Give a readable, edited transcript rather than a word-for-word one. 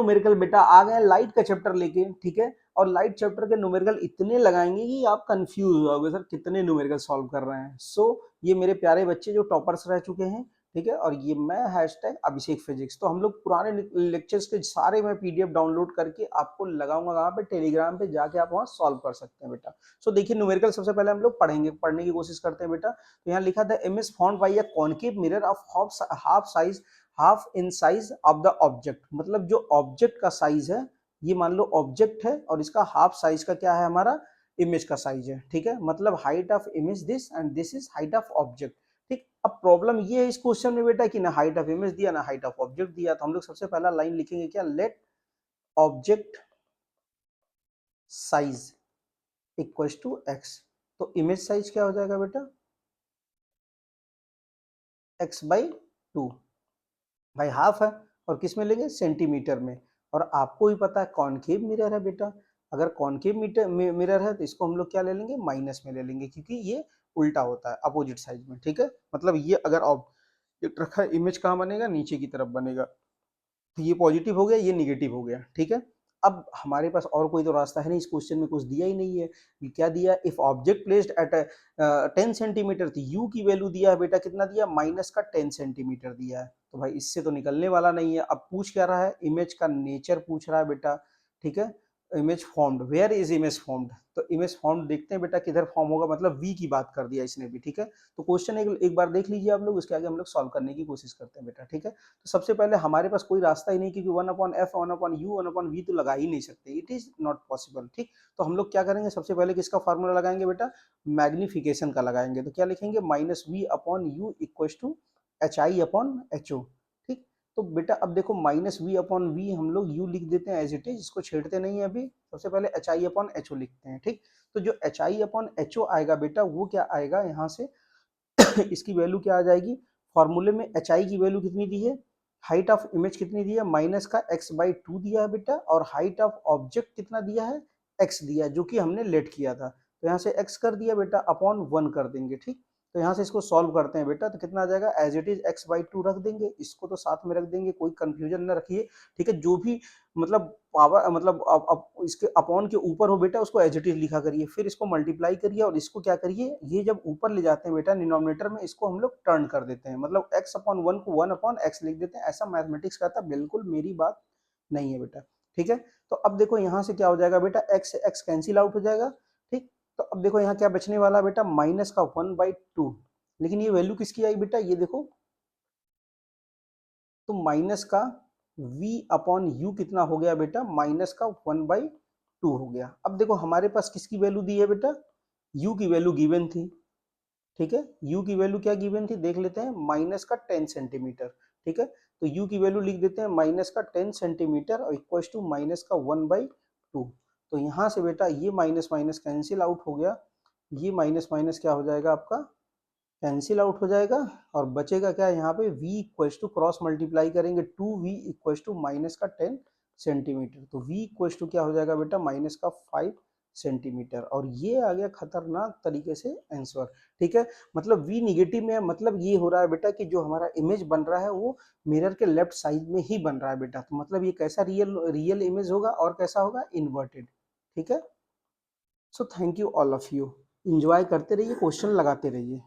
Numerical बेटा आ गए light का चैप्टर लेके, ठीक है, और लाइट चैप्टर के न्यूमेरिकल इतने लगाएंगे कि आप कंफ्यूज हो जाओगे सर कितने न्यूमेरिकल सॉल्व कर रहे हैं। सो ये मेरे प्यारे बच्चे जो टॉपर्स रह चुके हैं, ठीक है, और ये मैं हैशटैग अभिषेक फिजिक्स। तो हम लोग पुराने लेक्चर्स के सारे मैं पीडीएफ डाउनलोड करके आपको लगाऊंगा कहाँ पे, टेलीग्राम पे, जाके आप वहाँ सॉल्व कर सकते हैं बेटा। सो देखिए न्यूमेरिकल सबसे पहले हम लोग पढ़ने की कोशिश करते हैं बेटा। तो यहाँ लिखा था image found by a concave mirror of half in size of the object, मतलब जो ऑब्जेक्ट का साइज है, ये मान लो ऑब्जेक्ट है और इसका हाफ साइज का क्या है हमारा इमेज का साइज है, ठीक है, मतलब height of image this and this is height of object. ठीक, अब प्रॉब्लम ये है इस क्वेश्चन में बेटा कि ना हाइट ऑफ इमेज दिया ना हाइट ऑफ ऑब्जेक्ट दिया। तो हम लोग सबसे पहला लाइन लिखेंगे क्या, let object size equal to X. तो इमेज साइज क्या हो जाएगा बेटा, एक्स बाई टू, भाई हाफ है, और किस में लेंगे, सेंटीमीटर में। और आपको भी पता है कॉनकेव मिरर है बेटा, अगर कॉनकेव मिरर है तो इसको हम लोग क्या ले लेंगे, माइनस में ले लेंगे, क्योंकि ये उल्टा होता है अपोजिट साइड में, ठीक है, मतलब ये अगर ऑब्जेक्ट रखा है, इमेज कहाँ बनेगा, नीचे की तरफ बनेगा। तो ये पॉजिटिव हो गया, ये निगेटिव हो गया, ठीक है। अब हमारे पास और कोई तो रास्ता है नहीं, इस क्वेश्चन में कुछ दिया ही नहीं है। क्या दिया, if object placed at 10 centimetre, तो यू की वैल्यू दिया है बेटा, कितना दिया, माइनस का 10 सेंटीमीटर दिया है। तो भाई इससे तो निकलने वाला नहीं है। अब पूछ क्या रहा है, इमेज का नेचर पूछ रहा है बेटा, ठीक है, image formed, where is image formed. तो इमेज फॉर्म्ड देखते हैं बेटा किधर फॉर्म होगा, मतलब वी की बात कर दिया इसने भी, ठीक है। तो क्वेश्चन एक बार देख लीजिए आप लोग, उसके आगे हम लोग सॉल्व करने की कोशिश करते हैं बेटा, ठीक है। तो सबसे पहले हमारे पास कोई रास्ता ही नहीं, क्योंकि 1/f 1/u 1/v तो लगा ही नहीं सकते, इट इज नॉट पॉसिबल, ठीक। तो हम लोग क्या करेंगे, सबसे पहले किसका फार्मूला लगाएंगे बेटा, मैग्निफिकेशन का लगाएंगे। तो क्या लिखेंगे, minus V upon U equal to H I upon H O, ठीक। तो बेटा अब देखो माइनस वी अपॉन वी हम लोग यू लिख देते हैं एज इट इज, इसको छेड़ते नहीं है अभी, सबसे पहले H I upon H O लिखते हैं, ठीक। तो जो H I upon H O आएगा बेटा, वो क्या आएगा यहाँ से इसकी वैल्यू क्या आ जाएगी, फॉर्मूले में एच आई की वैल्यू कितनी दी है, हाइट ऑफ इमेज कितनी दी है, माइनस का एक्स बाई टू दिया है बेटा, और हाइट ऑफ ऑब्जेक्ट कितना दिया है, एक्स दिया है, जो कि हमने लेट किया था। तो यहाँ से एक्स कर दिया बेटा, अपॉन वन कर देंगे, ठीक। तो यहाँ से इसको सॉल्व करते हैं बेटा, तो कितना आ जाएगा, as it is X by two रख देंगे, इसको तो साथ में रख देंगे, कोई कंफ्यूजन न रखिए, ठीक है। जो भी मतलब पावर मतलब अब इसके अपॉन के ऊपर हो बेटा, उसको एज इट इज लिखा करिए, फिर इसको मल्टीप्लाई करिए, और इसको क्या करिए, ये जब ऊपर ले जाते हैं बेटा डिनोमिनेटर में, इसको हम लोग टर्न कर देते हैं, मतलब एक्स अपॉन वन को वन अपॉन एक्स लिख देते हैं। ऐसा मैथमेटिक्स कहता है, बिल्कुल मेरी बात नहीं है बेटा, ठीक है। तो अब देखो यहाँ से क्या हो जाएगा बेटा, एक्स से एक्स कैंसिल आउट हो जाएगा, ठीक। तो अब देखो यहाँ क्या बचने वाला बेटा, माइनस का 1/2, लेकिन ये वैल्यू किसकी आई बेटा, ये देखो, तो माइनस का v अपॉन यू कितना हो गया बेटा, माइनस का 1/2 हो गया। अब देखो हमारे पास किसकी वैल्यू दी है बेटा, u की वैल्यू गिवन थी, ठीक है, u की वैल्यू क्या गिवन थी देख लेते हैं, माइनस का 10 सेंटीमीटर, ठीक है। तो u की वैल्यू लिख देते हैं माइनस का 10 सेंटीमीटर और इक्वल टू माइनस का 1/2। तो यहाँ से बेटा ये माइनस माइनस कैंसिल आउट हो गया, ये माइनस माइनस क्या हो जाएगा आपका, कैंसिल आउट हो जाएगा, और बचेगा क्या यहाँ पे, v equals to cross multiply करेंगे, 2v इक्वल्स टू माइनस का 10 सेंटीमीटर। तो v इक्वल्स टू क्या हो जाएगा बेटा, माइनस का 5 सेंटीमीटर। और ये आ गया खतरनाक तरीके से आंसर, ठीक है। मतलब v निगेटिव में है, मतलब ये हो रहा है बेटा कि जो हमारा इमेज बन रहा है वो मिरर के लेफ्ट साइड में ही बन रहा है बेटा। तो मतलब ये कैसा रियल इमेज होगा और कैसा होगा, इन्वर्टेड, ठीक है। So thank you all of you, enjoy करते रहिए, क्वेश्चन लगाते रहिए।